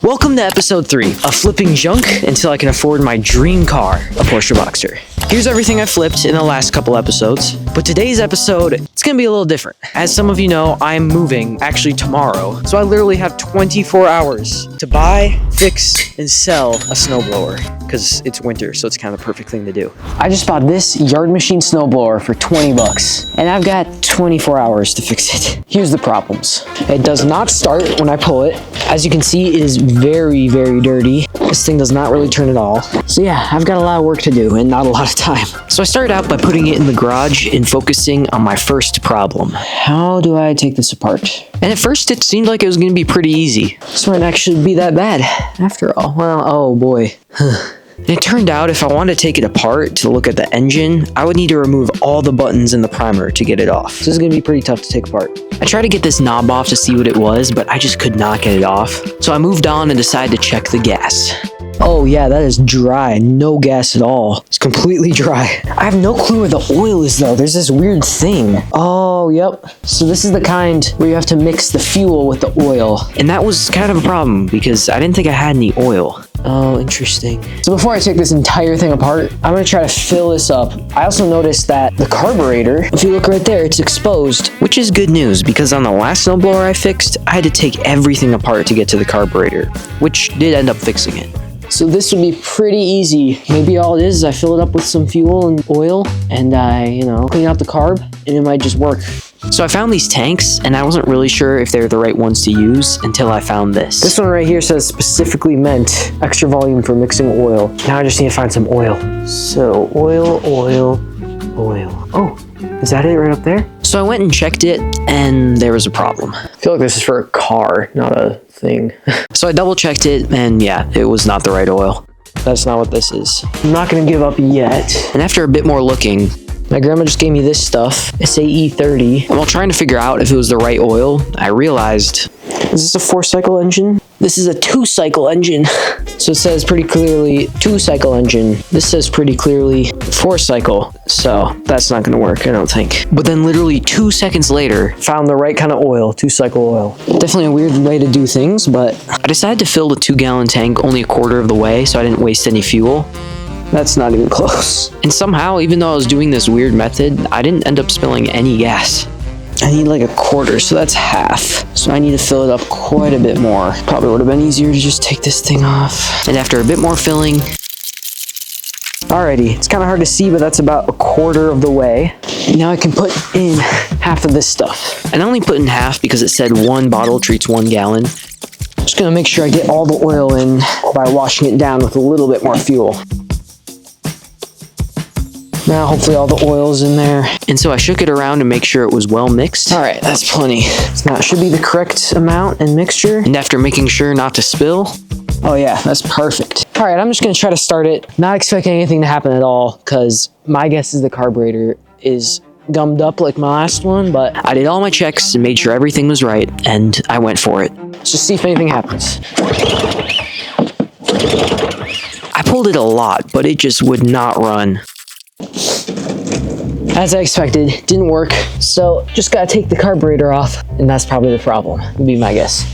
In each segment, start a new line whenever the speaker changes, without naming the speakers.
Welcome to episode 3 of flipping junk until I can afford my dream car, a Porsche Boxer. Here's everything I flipped in the last couple episodes, but today's episode, it's gonna be a little different. As some of you know, I'm moving actually tomorrow, so I literally have 24 hours to buy, fix, and sell a snowblower, because it's winter, so it's kind of the perfect thing to do. I just bought this yard machine snowblower for 20 bucks, and I've got 24 hours to fix it. Here's the problems. It does not start when I pull it. As you can see, it is very, very dirty. This thing does not really turn at all. So yeah, I've got a lot of work to do and not a lot of time. So I started out by putting it in the garage and focusing on my first problem. How do I take this apart? And at first it seemed like it was gonna be pretty easy. This might actually be that bad after all. Well, oh boy. And it turned out if I wanted to take it apart to look at the engine, I would need to remove all the buttons in the primer to get it off. So this is gonna be pretty tough to take apart. I tried to get this knob off to see what it was, but I just could not get it off. So I moved on and decided to check the gas. Oh yeah, that is dry. No gas at all. It's completely dry. I have no clue where the oil is though. There's this weird thing. Oh, yep. So this is the kind where you have to mix the fuel with the oil. And that was kind of a problem because I didn't think I had any oil. Oh, interesting. So before I take this entire thing apart, I'm gonna try to fill this up. I also noticed that the carburetor, if you look right there, it's exposed, which is good news because on the last snowblower I fixed, I had to take everything apart to get to the carburetor, which did end up fixing it. So this would be pretty easy. Maybe all it is I fill it up with some fuel and oil and I, clean out the carb and it might just work. So I found these tanks and I wasn't really sure if they're the right ones to use until I found this. This one right here says specifically meant extra volume for mixing oil. Now I just need to find some oil. So oil. Oh, is that it right up there? So I went and checked it and there was a problem. I feel like this is for a car, not a thing. So I double checked it and yeah, it was not the right oil. That's not what this is. I'm not gonna give up yet. And after a bit more looking, my grandma just gave me this stuff, SAE30. And while trying to figure out if it was the right oil, I realized, is this a 4-cycle engine? This is a 2-cycle engine. So it says pretty clearly 2-cycle engine. This says pretty clearly 4-cycle. So that's not gonna work, I don't think. But then literally 2 seconds later, found the right kind of oil, 2-cycle oil. Definitely a weird way to do things, but I decided to fill the 2-gallon tank only a quarter of the way so I didn't waste any fuel. That's not even close. And somehow, even though I was doing this weird method, I didn't end up spilling any gas. I need like a quarter, so that's half. So I need to fill it up quite a bit more. Probably would have been easier to just take this thing off. And after a bit more filling, alrighty, it's kind of hard to see, but that's about a quarter of the way. Now I can put in half of this stuff. And I only put in half because it said 1 bottle treats 1 gallon. Just gonna make sure I get all the oil in by washing it down with a little bit more fuel. Now hopefully all the oil's in there. And so I shook it around to make sure it was well mixed. All right, that's plenty. Now it should be the correct amount and mixture. And after making sure not to spill, oh yeah, that's perfect. All right, I'm just gonna try to start it. Not expecting anything to happen at all because my guess is the carburetor is gummed up like my last one, but I did all my checks and made sure everything was right and I went for it. Let's just see if anything happens. I pulled it a lot, but it just would not run. As I expected, it didn't work, so just gotta take the carburetor off, and that's probably the problem, would be my guess.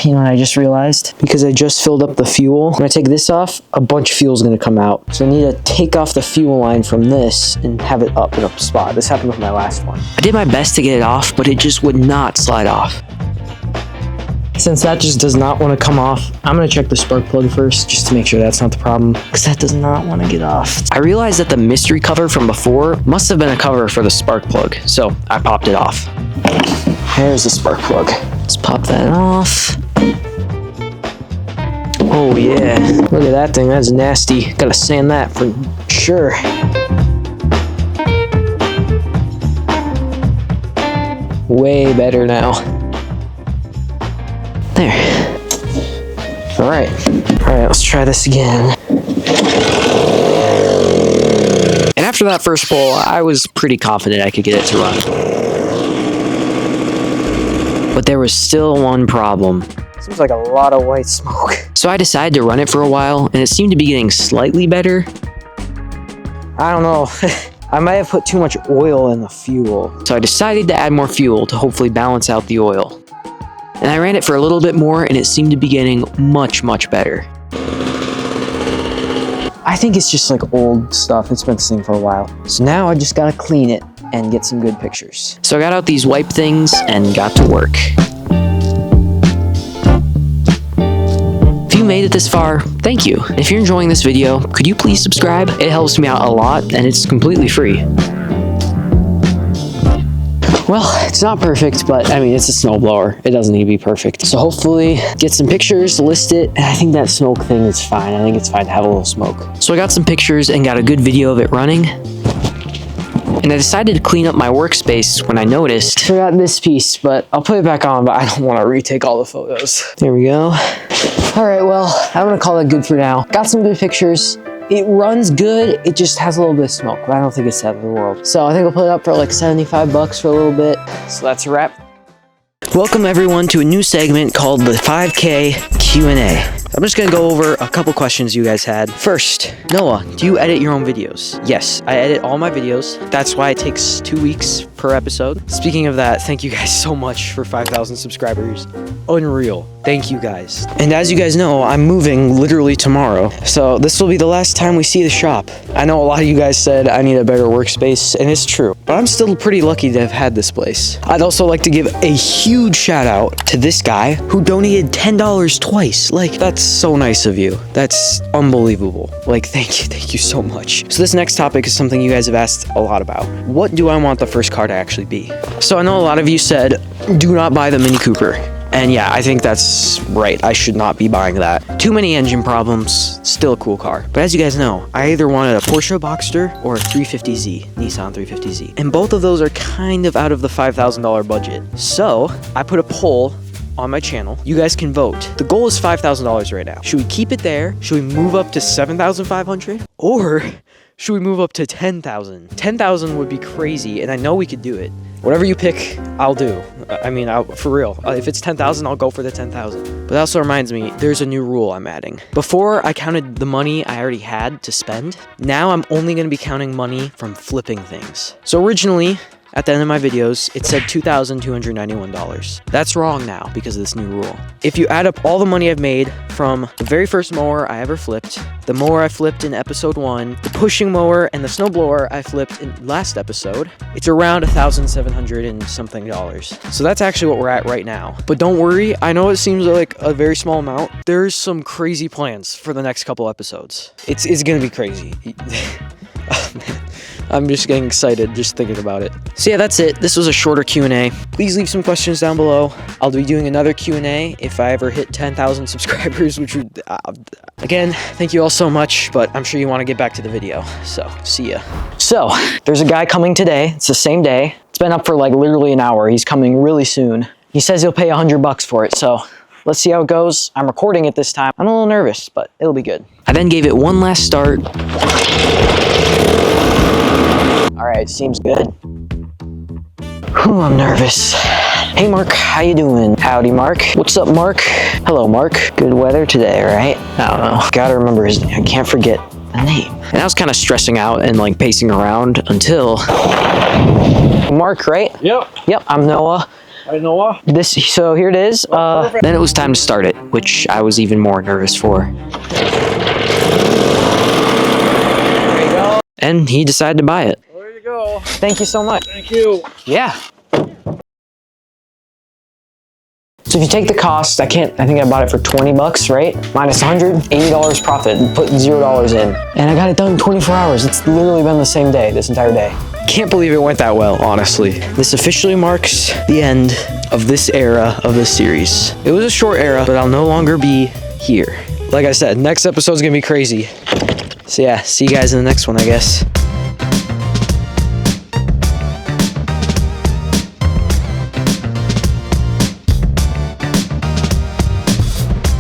You know what I just realized? Because I just filled up the fuel, when I take this off, a bunch of fuel is gonna come out. So I need to take off the fuel line from this and have it up in a spot. This happened with my last one. I did my best to get it off, but it just would not slide off. Since that just does not want to come off, I'm going to check the spark plug first just to make sure that's not the problem, because that does not want to get off. I realized that the mystery cover from before must have been a cover for the spark plug, so I popped it off. There's the spark plug. Let's pop that off. Oh yeah, look at that thing, that's nasty. Gotta sand that for sure. Way better now. There. All right, let's try this again. And after that first pull, I was pretty confident I could get it to run. But there was still one problem. Seems like a lot of white smoke. So I decided to run it for a while, and it seemed to be getting slightly better. I don't know. I might have put too much oil in the fuel. So I decided to add more fuel to hopefully balance out the oil. And I ran it for a little bit more and it seemed to be getting much, much better. I think it's just like old stuff. It's been sitting for a while. So now I just gotta clean it and get some good pictures. So I got out these wipe things and got to work. If you made it this far, thank you. If you're enjoying this video, could you please subscribe? It helps me out a lot and it's completely free. Well, it's not perfect, but I mean, it's a snowblower. It doesn't need to be perfect. So hopefully get some pictures, list it. And I think that smoke thing is fine. I think it's fine to have a little smoke. So I got some pictures and got a good video of it running. And I decided to clean up my workspace when I noticed. I forgot this piece, but I'll put it back on, but I don't want to retake all the photos. There we go. All right, well, I'm gonna call it good for now. Got some good pictures. It runs good, it just has a little bit of smoke, but I don't think it's out of the world. So I think I'll put it up for like 75 bucks for a little bit. So that's a wrap. Welcome everyone to a new segment called the 5K Q&A. I'm just gonna go over a couple questions you guys had. First, Noah, do you edit your own videos? Yes, I edit all my videos. That's why it takes 2 weeks per episode. Speaking of that, thank you guys so much for 5,000 subscribers. Unreal. Thank you guys. And as you guys know, I'm moving literally tomorrow. So this will be the last time we see the shop. I know a lot of you guys said I need a better workspace, and it's true. But I'm still pretty lucky to have had this place. I'd also like to give a huge shout out to this guy who donated $10 twice. Like, that's so nice of you. That's unbelievable. Like, thank you so much. So this next topic is something you guys have asked a lot about. What do I want the first car to actually be? So I know a lot of you said, do not buy the Mini Cooper. And yeah, I think that's right. I should not be buying that. Too many engine problems, still a cool car. But as you guys know, I either wanted a Porsche Boxster or a 350Z, Nissan 350Z. And both of those are kind of out of the $5,000 budget. So I put a poll on my channel. You guys can vote. The goal is $5,000 right now. Should we keep it there? Should we move up to $7,500? Or should we move up to $10,000? $10,000 would be crazy, and I know we could do it. Whatever you pick, I'll do. I mean, for real. If it's $10,000, I'll go for the $10,000. But that also reminds me, there's a new rule I'm adding. Before, I counted the money I already had to spend. Now I'm only going to be counting money from flipping things. So originally, at the end of my videos, it said $2,291. That's wrong now because of this new rule. If you add up all the money I've made from the very first mower I ever flipped, the mower I flipped in episode 1, the pushing mower, and the snowblower I flipped in last episode, it's around $1,700 and something dollars. So that's actually what we're at right now. But don't worry, I know it seems like a very small amount. There's some crazy plans for the next couple episodes. It's gonna be crazy. Oh, man. I'm just getting excited just thinking about it. So yeah, that's it. This was a shorter Q&A. Please leave some questions down below. I'll be doing another Q&A if I ever hit 10,000 subscribers, which would, again, thank you all so much, but I'm sure you want to get back to the video. So, see ya. So, there's a guy coming today. It's the same day. It's been up for like literally an hour. He's coming really soon. He says he'll pay $100 for it, so let's see how it goes. I'm recording it this time. I'm a little nervous, but it'll be good. I then gave it one last start. All right, seems good. Whew, I'm nervous. Hey, Mark, how you doing? Howdy, Mark. What's up, Mark? Hello, Mark. Good weather today, right? I don't know. Gotta remember his name. I can't forget the name. And I was kind of stressing out and like pacing around until... Mark, right?
Yep.
Yep, I'm Noah.
Hi, Noah.
So here it is. Then it was time to start it, which I was even more nervous for. There you go. And he decided to buy it.
There you go.
Thank you so much.
Thank you.
Yeah. So if you take the cost, I think I bought it for 20 bucks, right? Minus $180 profit and put $0 in. And I got it done in 24 hours. It's literally been the same day, this entire day. Can't believe it went that well, honestly. This officially marks the end of this era of this series. It was a short era, but I'll no longer be here. Like I said, next episode's gonna be crazy. So yeah, see you guys in the next one, I guess.